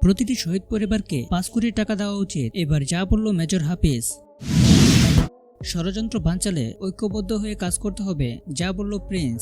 প্রতিটি শহীদ পরিবারকে 5 কোটি টাকা দেওয়া উচিত, এবার যা বলল মেজর হাফিজ। ষড়যন্ত্র বানচালে ঐক্যবদ্ধ হয়ে কাজ করতে হবে, যা বলল প্রিন্স।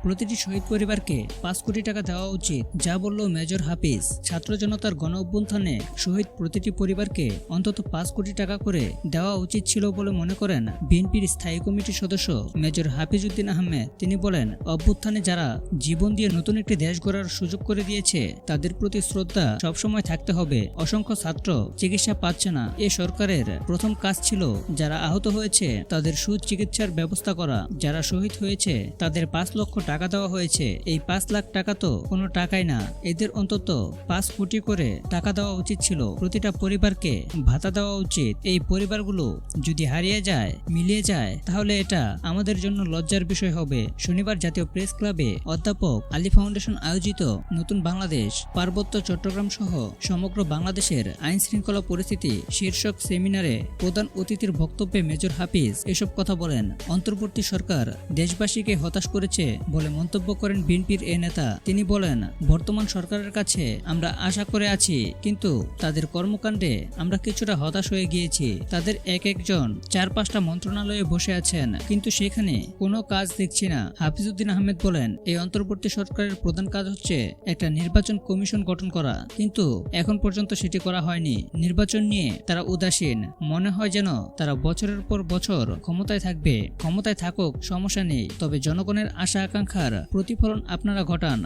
প্রতিটি শহীদ পরিবারকে 5 কোটি টাকা দেওয়া উচিত, যা বলল মেজর হাফিজ। ছাত্র জনতার গণ অভ্যুত্থানে শহীদ প্রতিটি পরিবারকে অন্তত 5 কোটি টাকা করে দেওয়া উচিত ছিল বলে মনে করেন বিএনপির স্থায়ী কমিটির সদস্য মেজর হাফিজ উদ্দিন আহমেদ। তিনি বলেন, অভ্যুত্থানে যারা জীবন দিয়ে নতুন একটি দেশ গড়ার সুযোগ করে দিয়েছে তাদের প্রতি শ্রদ্ধা সবসময় থাকতে হবে। অসংখ্য ছাত্র চিকিৎসা পাচ্ছে না, এ সরকারের প্রথম কাজ ছিল যারা আহত হয়েছে তাদের সুচিকিৎসার ব্যবস্থা করা। যারা শহীদ হয়েছে তাদের 5 লক্ষ টাকা দেওয়া হয়েছে। এই 5 লাখ টাকা তো কোনো টাকাই না, এদের অন্তত 5 কোটি করে টাকা দেওয়া উচিত ছিল। প্রতিটা পরিবারকে ভাতা দেওয়া উচিত। এই পরিবারগুলো যদি হারিয়ে যায়, মিলিয়ে যায়, তাহলে এটা আমাদের জন্য লজ্জার বিষয় হবে। শনিবার জাতীয় প্রেস ক্লাবে অধ্যাপক আলী ফাউন্ডেশন আয়োজিত নতুন বাংলাদেশ, পার্বত্য চট্টগ্রাম সহ সমগ্র বাংলাদেশের আইন শৃঙ্খলা পরিস্থিতি শীর্ষক সেমিনারে প্রধান অতিথির বক্তব্যে মেজর হাফিজ এসব কথা বলেন। অন্তর্বর্তী সরকার দেশবাসীকে হতাশ করেছে বলে মন্তব্য করেন বিএনপির এ নেতা। তিনি বলেন, বর্তমান সরকারের কাছে আমরা আশা করে আছি, কিন্তু তাদের কর্মকাণ্ডে আমরা কিছুটা হতাশ হয়ে গিয়েছি। তাদের এক একজন 4-5টা মন্ত্রণালয়ে বসে আছেন, কিন্তু সেখানে কোনো কাজ দেখছি না। হাফিজ উদ্দিন আহমেদ বলেন, এই অন্তর্বর্তী সরকারের প্রধান কাজ হচ্ছে একটা নির্বাচন কমিশন গঠন করা, কিন্তু এখন পর্যন্ত সেটি করা হয়নি। নির্বাচন নিয়ে তারা উদাসীন, মনে হয় যেন তারা বছরের পর বছর ক্ষমতায় থাকবে। ক্ষমতায় থাকুক, সমস্যা নেই, তবে জনগণের আশা আকাঙ্ক্ষার প্রতিফলন আপনারা ঘটান।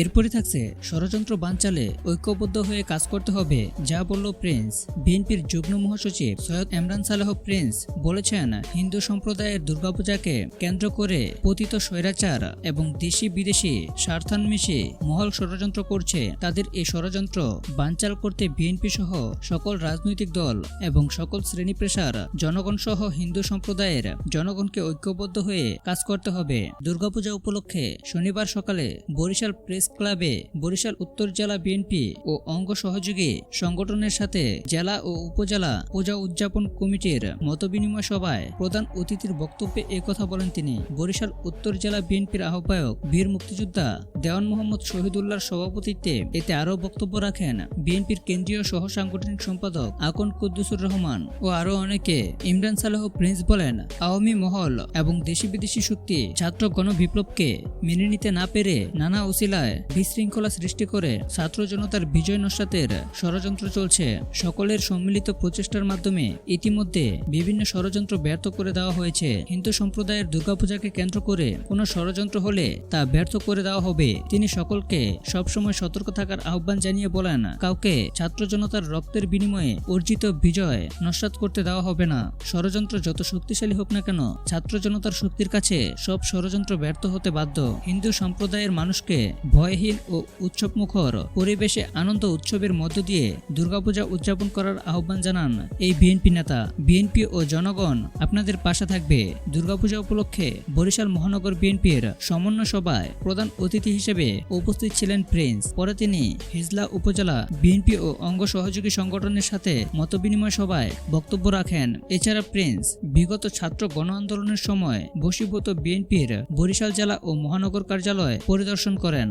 এরপরে থাকছে ষড়যন্ত্র বানচালে ঐক্যবদ্ধ হয়ে কাজ করতে হবে, যা বলল প্রিন্স। বিএনপির যুগ্ম মহাসচিব সৈয়দ এমরান সালেহ প্রিন্স বলেছেন, হিন্দু সম্প্রদায়ের দুর্গাপূজাকে কেন্দ্র করে পতিত স্বৈরাচার এবং দেশি বিদেশি স্বার্থান্বেষী মহল ষড়যন্ত্র করছে। তাদের এই ষড়যন্ত্র বানচাল করতে বিএনপি সহ সকল রাজনৈতিক দল এবং সকল শ্রেণী পেশার জনগণ সহ হিন্দু সম্প্রদায়ের জনগণকে ঐক্যবদ্ধ হয়ে কাজ করতে হবে। দুর্গাপূজা উপলক্ষে শনিবার সকালে বরিশাল প্রেস ক্লাবে বরিশাল উত্তর জেলা বিএনপি ও অঙ্গ সহযোগী সংগঠনের সাথে জেলা ও উপজেলা পূজা উদযাপন কমিটির মতবিনিময় সভায় প্রধান অতিথির বক্তব্যে কথা বলেন তিনি। বরিশাল উত্তর জেলা বিএনপির আহ্বায়ক বীর মুক্তিযোদ্ধা দেওয়ান মোহাম্মদ শহীদুল্লাহর সভাপতিত্বে এতে আরও বক্তব্য রাখেন বিএনপির কেন্দ্রীয় সহ সাংগঠনিক সম্পাদক আকন কুদ্দুসুর রহমান ও আরও অনেকে। ইমরান সালেহ প্রিন্স বলেন, আওয়ামী মহল এবং দেশি বিদেশি শক্তি ছাত্র গণবিপ্লবকে মেনে নিতে না পেরে নানা উসিলায় বিশৃঙ্খলা সৃষ্টি করে ছাত্র জনতার বিজয় নস্যাতের ষড়যন্ত্র চলছে। সকলের সম্মিলিত প্রচেষ্টার মাধ্যমে ইতিমধ্যে বিভিন্ন ষড়যন্ত্র ব্যর্থ করে দেওয়া হয়েছে। হিন্দু সম্প্রদায়ের দুর্গাপূজাকে কেন্দ্র করে কোনো ষড়যন্ত্র হলে তা ব্যর্থ করে দেওয়া হবে। তিনি সকলকে সবসময় সতর্ক থাকার আহ্বান জানিয়ে বলেন, কাউকে ছাত্র জনতার রক্তের বিনিময়ে অর্জিত বিজয় নস্যাৎ করতে দেওয়া হবে না। ষড়যন্ত্র যত শক্তিশালী হোক না কেন, ছাত্র জনতার শক্তির কাছে সব ষড়যন্ত্র ব্যর্থ হতে বাধ্য। হিন্দু সম্প্রদায়ের মানুষকে ভয়হীন ও উৎসবমুখর পরিবেশে আনন্দ উৎসবের মধ্য দিয়ে দুর্গাপূজা উদযাপন করার আহ্বান জানান এই বিএনপি নেতা। বিএনপি ও জনগণ আপনাদের পাশে থাকবে। দুর্গাপূজা উপলক্ষে বরিশাল মহানগর বিএনপির সমন্বয় সভায় প্রধান অতিথি হিসেবে উপস্থিত ছিলেন প্রিন্স। পরে তিনি হিজলা উপজেলা বিএনপি ও অঙ্গ সহযোগী সংগঠনের সাথে মতবিনিময় সভায় বক্তব্য রাখেন। এছাড়া প্রিন্স বিগত ছাত্র গণ আন্দোলনের সময় বশীভূত বিএনপির বরিশাল জেলা ও মহানগর কার্যালয় পরিদর্শন করেন।